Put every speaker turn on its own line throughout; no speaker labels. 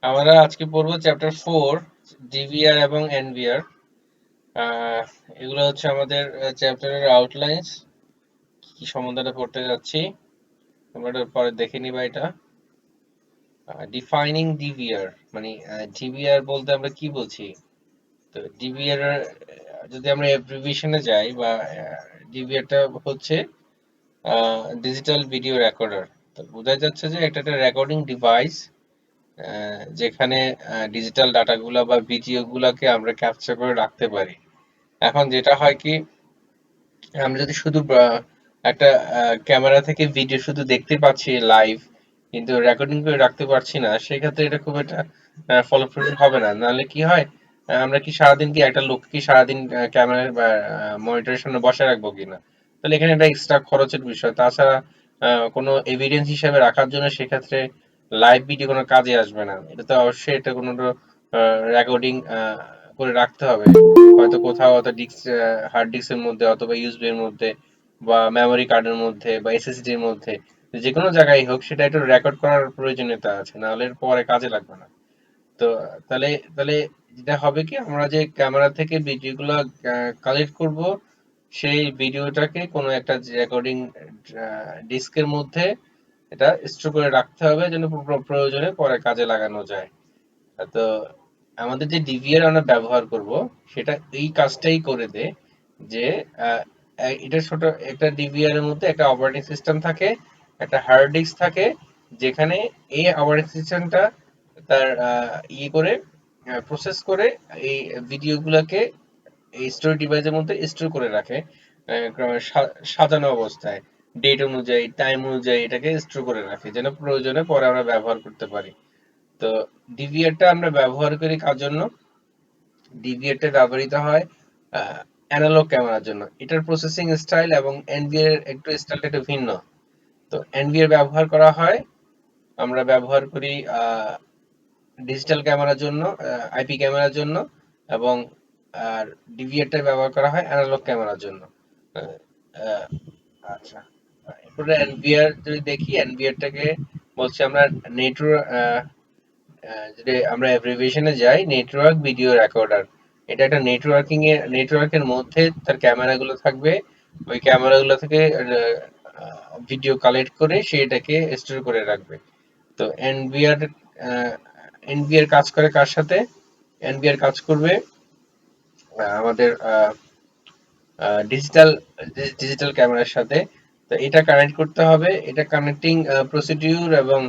আমরা আজকে পড়বো চ্যাপ্টার 4, ডিভিআর এবং এনভিআর। এগুলো হচ্ছে আমাদের চ্যাপ্টারের আউটলাইন্স, কি সম্বন্ধে আমরা পড়তে যাচ্ছি আমরা এটা পরে দেখে নিবা। এটা ডিফাইনিং ডিভিআর, মানে ডিভিআর বলতে আমরা কি বলছি। তো ডিভিআর যদি আমরা অ্যাব্রিভিয়েশনে যাই, বা ডিভিআরটা হচ্ছে ডিজিটাল ভিডিও রেকর্ডার। তো বোঝা যাচ্ছে যে এটা একটা রেকর্ডিং ডিভাইস, যেখানে ডিজিটাল ডাটাগুলা বা ভিডিওগুলাকে আমরা ক্যাপচার করে রাখতে পারি। এখন যেটা হয় কি, আমরা যদি শুধু একটা ক্যামেরা থেকে ভিডিও শুধু দেখতে পাচ্ছি লাইভ, কিন্তু রেকর্ডিং করে রাখতে পারছি না, সেক্ষেত্রে এটা খুব একটা ফলপ্রসূ হবে না। নাহলে কি হয়, আমরা কি সারাদিন কি একটা লোক কি সারাদিন ক্যামেরার বা মনিটরের সামনে বসে রাখবো কিনা? তাহলে এখানে একটা এক্সট্রা খরচের বিষয়। তাছাড়া কোনো এভিডেন্স হিসেবে রাখার জন্য সেক্ষেত্রে লাইভ ভিডিও কোনো কাজে আসবে না। এটা তো অবশ্যই এটা কোনো রেকর্ডিং করে রাখতে হবে, হয়তো কোথাও, হয়তো ডিস্ক, হার্ড ডিস্কের মধ্যে, অথবা ইউএসবি এর মধ্যে, বা মেমোরি কার্ডের মধ্যে, বা এসএসডি এর মধ্যে। যে কোনো জায়গায় হোক, সেটা একটু রেকর্ড করার প্রয়োজনীয়তা আছে, নাহলে এর পরে কাজে লাগবে না। তো তাহলে তাহলে যেটা হবে কি, আমরা যে ক্যামেরা থেকে ভিডিওগুলো কালেক্ট করব, সেই ভিডিওটাকে কোনো একটা রেকর্ডিং ডিস্কের মধ্যে এটা স্টোর করে রাখতে হবে, যেন প্রয়োজনে পরে কাজে লাগানো যায়। তো আমাদের যে ডিভিআর আমরা ব্যবহার করব, সেটা এই কাজটাই করে দেয়। যে আহ, এটা ছোট একটা ডিভিআর এর মধ্যে একটা অপারেটিং সিস্টেম থাকে, একটা হার্ড ডিস্ক থাকে, যেখানে এই অপারেটিং সিস্টেমটা তার ইয়ে করে প্রসেস করে এই ভিডিওগুলোকে এই স্টোরেজ ডিভাইসের মধ্যে স্টোর করে রাখে, সাজানো অবস্থায়, ডেট অনুযায়ী, টাইম অনুযায়ী এটাকে স্টোর করে রাখে, যেন প্রয়োজনে পরে আমরা ব্যবহার করতে পারি। তো ডিভিআরটা আমরা ব্যবহার করি কার জন্য? ডিভিআরটা ব্যবহৃত হয় অ্যানালগ ক্যামেরার জন্য। এটার প্রসেসিং স্টাইল এবং এনভিআর একটু স্টাইলটা একটু ভিন্ন। তো এনভিআর ব্যবহার করা হয়, আমরা ব্যবহার করি ডিজিটাল ক্যামেরার জন্য, আইপি ক্যামেরার জন্য, এবং আর ডিভিআরটা ব্যবহার করা হয় অ্যানালগ ক্যামেরার জন্য। আহ, আহ, আচ্ছা, এরপরে এনভিআর যদি দেখি, এনভিআরটাকে বলছি আমরা নেটওয়ার্ক, যদি আমরা অ্যাব্রিভিয়েশনে যাই, নেটওয়ার্ক ভিডিও রেকর্ডার। এটা একটা নেটওয়ার্কের মধ্যে তার ক্যামেরাগুলো থাকবে। ওই ক্যামেরাগুলো থেকে ভিডিও কালেক্ট করে সেটাকে স্টোর করে রাখবে। তো এনভিআর এনভিআর কাজ করে কার সাথে? এনভিআর কাজ করবে আমাদের ডিজিটাল ডিজিটাল ক্যামেরার সাথে। তো এটা কানেক্ট করতে হবে, এটা কানেক্টিং প্রসিডিউর এবং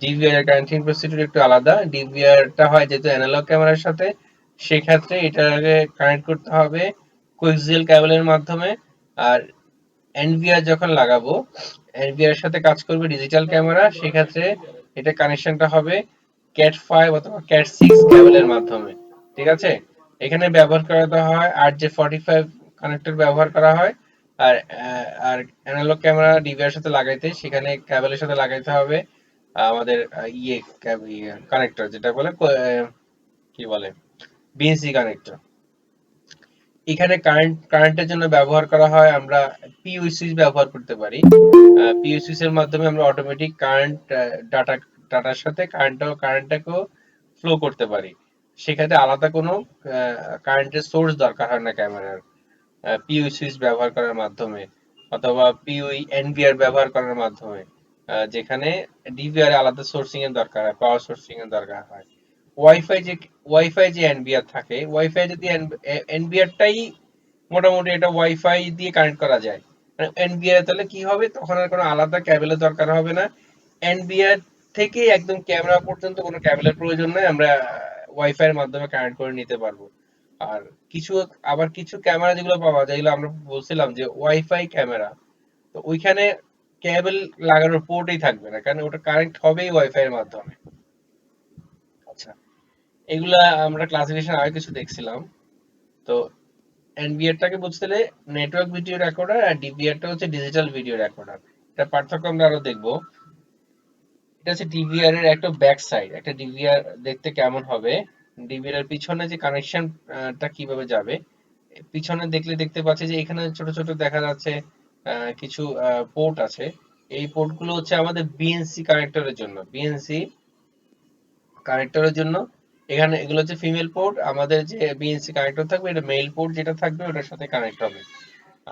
ডিভিআর এর কানেক্টিং প্রসিডিউর একটু আলাদা। ডিভিআরটা হয় যেহেতু অ্যানালগ ক্যামেরার সাথে, সেক্ষেত্রে এটাকে কানেক্ট করতে হবে কোয়েক্সিয়াল কেবলের মাধ্যমে। আর এনভিআর যখন লাগাবো, এনভিআর এর সাথে কাজ করবে ডিজিটাল ক্যামেরা, সেক্ষেত্রে এটা কানেকশনটা হবে ক্যাট 5 অথবা ক্যাট 6 কেবলের মাধ্যমে। ঠিক আছে, এখানে ব্যবহার করা হয় RJ45 কানেক্টর ব্যবহার করা হয়। আর আর অ্যানালগ ক্যামেরা ডিভিআর সাথে লাগাইতে, সেখানে কেবলের সাথে লাগাইতে হবে আমাদের কানেক্টর, যেটা বলে কি বলে, বিএনসি কানেক্টর। এখানে কারেন্টের জন্য ব্যবহার করা হয়, আমরা পিইউ সুইচ ব্যবহার করতে পারি। পিইউ সুইচের মাধ্যমে আমরা অটোমেটিক কারেন্ট, ডাটা ডাটার সাথে কারেন্টটাকেও ফ্লো করতে পারি। সেক্ষেত্রে আলাদা কোনো কারেন্টের সোর্স দরকার হয় না ক্যামেরার, পিইউ সুইচ ব্যবহার করার মাধ্যমে, অথবা পিইউ এনভিআর ব্যবহার করার মাধ্যমে, যেখানে ডিভিআর আলাদা সোর্সিং এর দরকার হয়, পাওয়ার সোর্সিং এর দরকার হয়। ওয়াইফাই যে ওয়াইফাই যে এনভিআর থাকে, ওয়াইফাই যদি এনভিআরটাই মোটামুটি এটা ওয়াইফাই দিয়ে কানেক্ট করা যায়, এনভিআর, তাহলে কি হবে, তখন আর কোনো আলাদা ক্যাবেলের দরকার হবে না। এনভিআর থেকে একদম ক্যামেরা পর্যন্ত কোনো ক্যাবেলের প্রয়োজন নাই, আমরা ওয়াইফাই এর মাধ্যমে কানেক্ট করে নিতে পারবো। আর কিছু আবার কিছু ক্যামেরা যেগুলো পাওয়া যায়, যেগুলো আমরা বলছিলাম যে ওয়াইফাই ক্যামেরা, তো ওইখানে কেবল লাগানোর পোর্টই থাকবে না, কারণ ওটা কানেক্ট হবেই ওয়াইফাই এর মাধ্যমে। আচ্ছা, এগুলা আমরা ক্লাসিফিকেশন আগে কিছু দেখছিলাম। তো এনভিআরটাকে বুঝতে হলে নেটওয়ার্ক ভিডিও রেকর্ডার, আর ডিভিআরটা হচ্ছে ডিজিটাল ভিডিও রেকর্ডার। এটা পার্থক্য আমরা আরো দেখবো। এটা হচ্ছে ডিভিআর এর একটা ব্যাক সাইড, একটা ডিভিআর দেখতে কেমন হবে, ডিভিআর এর পিছনে যে কানেকশনটা কিভাবে যাবে। পিছনে দেখলে দেখতে পাচ্ছি যে এখানে ছোট ছোট দেখা যাচ্ছে কিছু পোর্ট আছে। এই পোর্ট গুলো হচ্ছে আমাদের বিএনসি কানেক্টরের জন্য, বিএনসি কানেক্টরের জন্য এখানে এগুলো হচ্ছে ফিমেল পোর্ট, আমাদের যে বিএনসি কানেক্টর থাকবে এটা মেল পোর্ট যেটা থাকবে ওটার সাথে কানেক্ট হবে।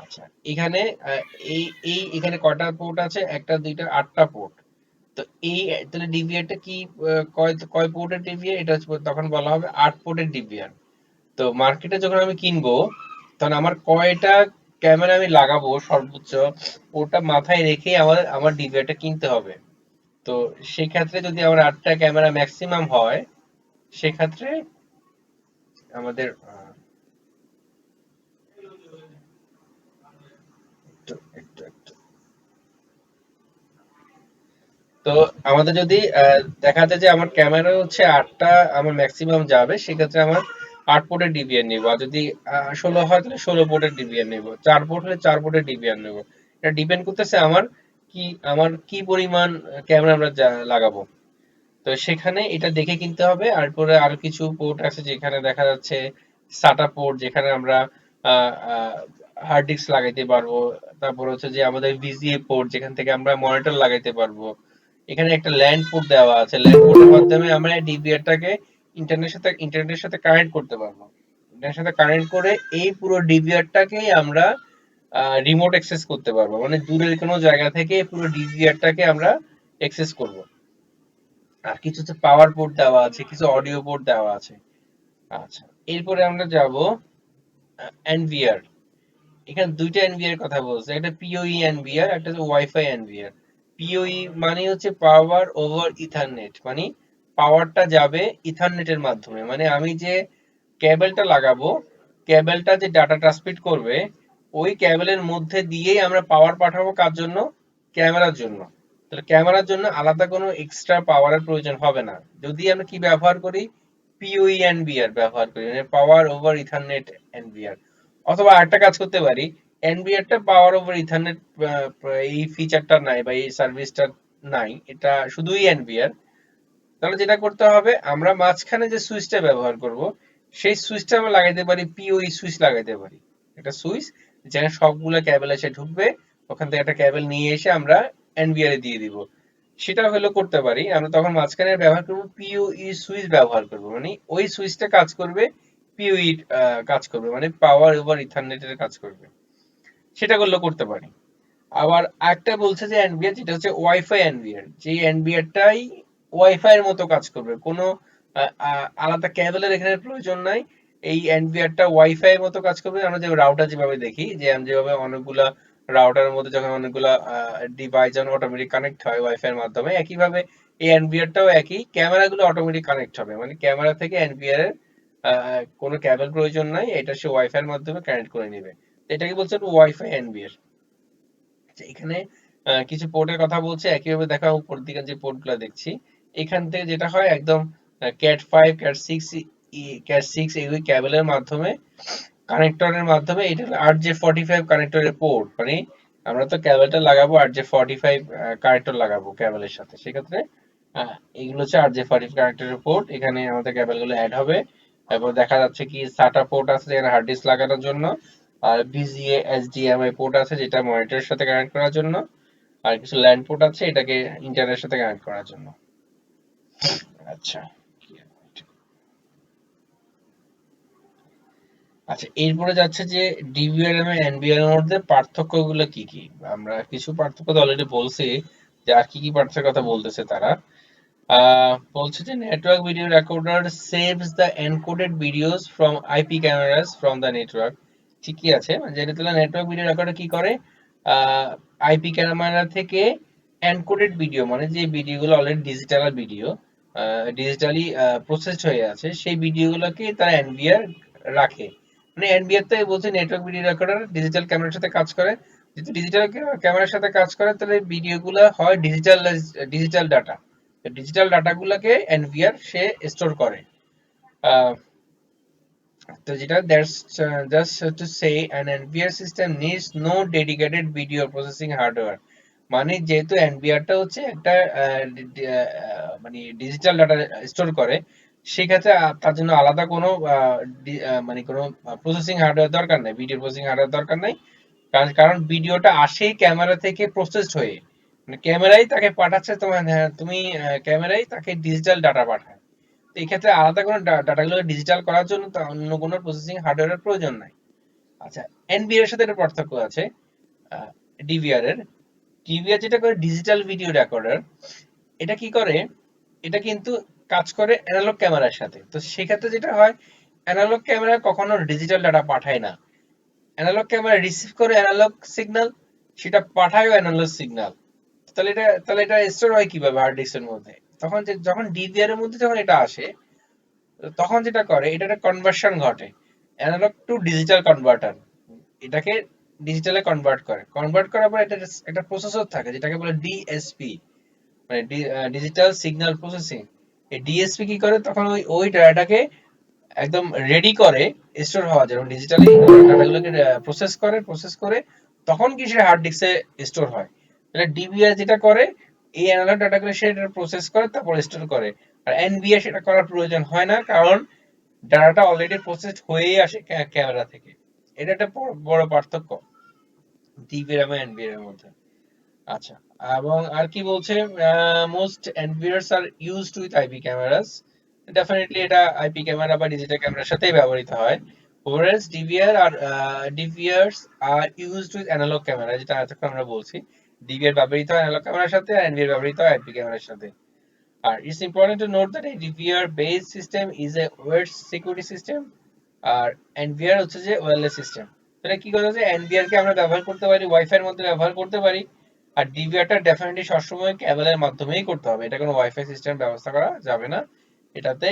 আচ্ছা, এখানে এই এই এখানে কয়টা পোর্ট আছে? একটা, দুইটা, 8টা পোর্ট। তো এই তাহলে ডিভিআর টা কি কয় কয় পোর্টের ডিভিআর? এটা হচ্ছে তখন বলা হবে 8 পোর্টের ডিভিআর। তো মার্কেটে যখন আমি কিনবো তখন আমার কয়টা ক্যামেরা আমি লাগাবো সর্বোচ্চ, ওটা মাথায় রেখে আমার আমার ডিভিআর টা কিনতে হবে। তো সেক্ষেত্রে যদি আমার 8টা ক্যামেরা ম্যাক্সিমাম হয়, সেক্ষেত্রে আমাদের একটু তো আমাদের যদি দেখা যায় যে আমার ক্যামেরা হচ্ছে 8টা আমার ম্যাক্সিমাম যাবে, সেক্ষেত্রে আমার 8 পোর্টের ডিভিআর নিব। আর যদি 16 হয় তাহলে 16 পোর্টের ডিভিআর নিব, 4 পোর্ট হলে 4 পোর্টের ডিভিআর নেব। এটা ডিপেন্ড করতেছে কি আমার কি পরিমাণ ক্যামেরা আমরা লাগাবো। তো সেখানে এটা দেখে কিনতে হবে। আর পরে আরো কিছু পোর্ট আছে যেখানে দেখা যাচ্ছে সাটা পোর্ট, যেখানে আমরা হার্ড ডিস্ক লাগাইতে পারবো। তারপর হচ্ছে যে আমাদের ভিজিএ পোর্ট, যেখান থেকে আমরা মনিটর লাগাইতে পারবো। এখানে একটা ল্যান্ড পোর্ট দেওয়া আছে, ল্যান্ড পোর্টের মাধ্যমে আমরা ডিভিআরটাকে ইন্টারনেটের সাথে কানেক্ট করতে পারবো। ইন্টারনেটের সাথে কানেক্ট করে এই পুরো ডিভিআরটাকেই আমরা রিমোট অ্যাক্সেস করতে পারবো, মানে দূরের কোনো জায়গা থেকে পুরো ডিভিআরটাকে আমরা অ্যাক্সেস করব। আর কিছু হচ্ছে পাওয়ার পোর্ট দেওয়া আছে, কিছু অডিও পোর্ট দেওয়া আছে। আচ্ছা, এরপরে আমরা যাব এনভিআর। এখানে দুইটা এনভিআর কথা বলছে, একটা পিওই এনভিআর, একটা হচ্ছে ওয়াইফাই এনভিআর। পিওই মানে হচ্ছে পাওয়ার ওভার ইথারনেট, মানে পাওয়ারটা যাবে ইথারনেটের মাধ্যমে, মানে আমি যে কেবলটা লাগাবো, কেবলটা যে ডাটা ট্রান্সমিট করবে, ওই কেবলের মধ্যে দিয়েই আমরা পাওয়ার পাঠাবো কার জন্য? ক্যামেরার জন্য। তাহলে ক্যামেরার জন্য আলাদা কোনো এক্সট্রা পাওয়ারের প্রয়োজন হবে না যদি আমরা কি ব্যবহার করি, পিওই এনভিআর ব্যবহার করি, মানে পাওয়ার ওভার ইথারনেট এনভিআর। অথবা আরেকটা কাজ করতে পারি, এনভিআরটা পাওয়ার ওভার ইথারনেট এই ফিচারটা নাই বা এই সার্ভিসটা নাই, এটা শুধুই এনভিআর। তাহলে যেটা করতে হবে, আমরা মাঝখানে যে সুইচটা ব্যবহার করব, সেই সুইচটা আমরা লাগাইতে পারি, পিওই সুইচ লাগাইতে পারি। একটা সুইচ যেখানে সবগুলো ক্যাবেল এসে ঢুকবে, ওখান থেকে একটা ক্যাবেল নিয়ে এসে আমরা এনভিআর এ দিয়ে দিব। সেটা হলো করতে পারি, আমরা তখন মাঝখানে ব্যবহার করব পিওই সুইচ ব্যবহার করব, মানে ওই সুইচটা কাজ করবে, পিওই কাজ করবে, মানে পাওয়ার ওভার ইথারনেটের কাজ করবে। সেটা করলেও করতে পারি। আবার একটা বলছে যে এনভিআর, যেটা হচ্ছে ওয়াইফাই এনভিআর, যে এনভিআরটাই ওয়াইফাই এর মতো কাজ করবে, কোনো আলাদা কেবলের এখানে প্রয়োজন নাই। এই এনভিআরটা ওয়াইফাই এর মতো কাজ করবে। আমরা যে রাউটার যেভাবে দেখি, যে আমি যেভাবে অনেকগুলা রাউটারের মধ্যে যখন অনেকগুলা ডিভাইস যখন অটোমেটিক কানেক্ট হয় ওয়াইফাই এর মাধ্যমে, একইভাবে এই এনভিআরটাও একই, ক্যামেরাগুলো অটোমেটিক কানেক্ট হবে, মানে ক্যামেরা থেকে এনভিআর এর কোনো কেবল প্রয়োজন নাই, এটা সে ওয়াইফাই এর মাধ্যমে কানেক্ট করে নেবে। এটাকে বলছে ওয়াইফাই এনভিআর। আচ্ছা, এখানে কিছু পোর্টের কথা বলছে, একইভাবে দেখা উপর দিকে যে পোর্টগুলো দেখছি, এখান থেকে যেটা হয় একদম ক্যাট 5, ক্যাট 6, ক্যাট 6 এই ক্যাবেলের মাধ্যমে, কানেক্টরের মাধ্যমে, এটা হলো RJ45 কানেক্টরের পোর্ট, মানে আমরা তো ক্যাবেলটা লাগাবো RJ45 কানেক্টর লাগাবো ক্যাবেলের সাথে, সেক্ষেত্রে এগুলো হচ্ছে RJ45 কানেক্টরের পোর্ট। এখানে আমাদের ক্যাবেলগুলো অ্যাড হবে। তারপর দেখা যাচ্ছে কি সাটা পোর্ট আছে যেখানে হার্ড ডিস্ক লাগানোর জন্য, আর বিজিএ এইচডিএমআই পোর্ট আছে যেটা মনিটরের সাথে কানেক্ট করার জন্য, আর কিছু ল্যান্ড পোর্ট আছে এটাকে ইন্টারনেটের সাথে কানেক্ট করার জন্য। আচ্ছা, আচ্ছা, এরপরে যাচ্ছে যে ডিভিআর এবং এনভিআর এর মধ্যে পার্থক্যগুলো কি কি। আমরা কিছু পার্থক্য তো অলরেডি বলছি, যে আর কি কি পার্থক্যের কথা বলতেছে তারা। বলছে যে network video recorder saves the encoded videos from IP cameras from the network. ঠিকই আছে, যেটা তাহলে নেটওয়ার্ক ভিডিও রেকর্ডার কি করে, আইপি ক্যামেরা থেকে এনকোডেড ভিডিও, মানে যে ভিডিওগুলো already digital video, digitally processed হয়ে আছে, সেই ভিডিওগুলোকে তারা এনভিআর রাখে। মানে এনভিআর তো বলছে নেটওয়ার্ক ভিডিও রেকর্ডার ডিজিটাল ক্যামেরার সাথে কাজ করে, যেহেতু ডিজিটাল ক্যামেরার সাথে কাজ করে তাহলে ভিডিওগুলো হয় ডিজিটাল ডাটা, ডিজিটাল ডাটাগুলোকে এনভিআর সে স্টোর করে। আহ, তো যেটা that's just to say an NVR system needs no dedicated video processing hardware, মানে যেহেতু এনভিআরটা হচ্ছে একটা মানে ডিজিটাল ডাটা স্টোর করে, সেক্ষেত্রে তার জন্য আলাদা কোনো মানে কোনো প্রসেসিং হার্ডওয়্যার দরকার নাই, ভিডিও প্রসেসিং হার্ডওয়্যার দরকার নাই। কারণ কারণ ভিডিওটা আসেই ক্যামেরা থেকে প্রসেসড হয়ে, মানে ক্যামেরাই তাকে পাঠাচ্ছে, তোমার, হ্যাঁ, তুমি ক্যামেরাই তাকে ডিজিটাল ডাটা পাঠায়। তো এই ক্ষেত্রে আলাদা কোনো ডাটাগুলো ডিজিটাল করার জন্য তো অন্য কোনো প্রসেসিং হার্ডওয়্যারের প্রয়োজন নাই। আচ্ছা, এনবিআর এর সাথে একটা পার্থক্য আছে ডিভিআর এর। ডিভিআর যেটা করে ডিজিটাল ভিডিও রেকর্ডার, এটা কি করে, এটা কিন্তু কাজ করে অ্যানালগ ক্যামেরার সাথে। তো সেক্ষেত্রে যেটা হয়, অ্যানালগ ক্যামেরা কখনো ডিজিটাল ডাটা পাঠায় না, অ্যানালগ ক্যামেরা রিসিভ করে অ্যানালগ সিগন্যাল, সেটা পাঠায় অ্যানালগ সিগন্যাল। তাহলে এটা স্টোর হয় কিভাবে হার্ড ডিস্কের মধ্যে? তখন যখন ডিভিআর এর মধ্যে যখন এটা আসে, তখন যেটা করে, এটা একটা কনভার্সন ঘটে, অ্যানালগ টু ডিজিটাল কনভার্টার, এটাকে ডিজিটালে কনভার্ট করার পর এটা একটা প্রসেসর থাকে যেটাকে বলে ডিএসপি, মানে ডিজিটাল সিগন্যাল প্রসেসিং। এই ডিএসপি কি করে, তখন ওই ডাটাটাকে একদম রেডি করে স্টোর হওয়ার জন্য, ডিজিটালি ডাটাগুলোকে প্রসেস করে তখন কি সেটা হার্ড ডিস্কে স্টোর হয়। তাহলে ডিভিআর যেটা করে, এই অ্যানালগ ডাটাগুলো সেটা প্রসেস করে তারপর স্টোর করে। আর এনভিআর সেটা করার প্রয়োজন হয় না, কারণ ডাটাটা অলরেডি প্রসেসড হয়েই আসে ক্যামেরা থেকে। এটা একটা বড় পার্থক্য ডিভিআর এবং এনভিআর এর মধ্যে। আচ্ছা, এবং আর কি বলছে, most NVRs are used with IP cameras. Definitely এটা আইপি ক্যামেরা বা ডিজিটাল ক্যামেরার সাথেই ব্যবহৃত হয়। whereas DVRs are used with analogue camera, যেটা এতক্ষণ আমরা বলছি। ডিভিআর ব্যবহৃত হয় অ্যানালগ ক্যামেরার সাথে, আর এনভিআর ব্যবহৃত হয় আইপি ক্যামেরার সাথে। আর it's important to note that a DVR based system is a web security system, আর এনভিআর হচ্ছে যে ওয়্যারলেস সিস্টেম। তাহলে কি করা যায়, এনভিআর কে আমরা ব্যবহার করতে পারি, ওয়াইফাই এর মধ্যে ব্যবহার করতে পারি। আর ডিভিআরটা ডেফিনেটলি সবসময় কেবলের মাধ্যমেই করতে হবে, এটা কোনো ওয়াইফাই সিস্টেম ব্যবস্থা করা যাবে না। এটাতে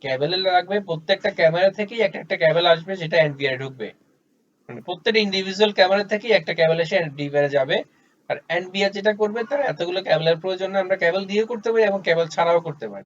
কেবলে লাগবে, প্রত্যেকটা ক্যামেরা থেকেই একটা একটা কেবল আসবে যেটা এনভিআর ঢুকবে, মানে প্রত্যেকটা ইন্ডিভিজুয়াল ক্যামেরা থেকেই একটা কেবল এসে ডিভিআর যাবে। আর এনভিআর যেটা করবে, তার এতগুলো কেবলের প্রয়োজন না, আমরা কেবল দিয়ে করতে পারি এবং কেবল ছাড়াও করতে পারি।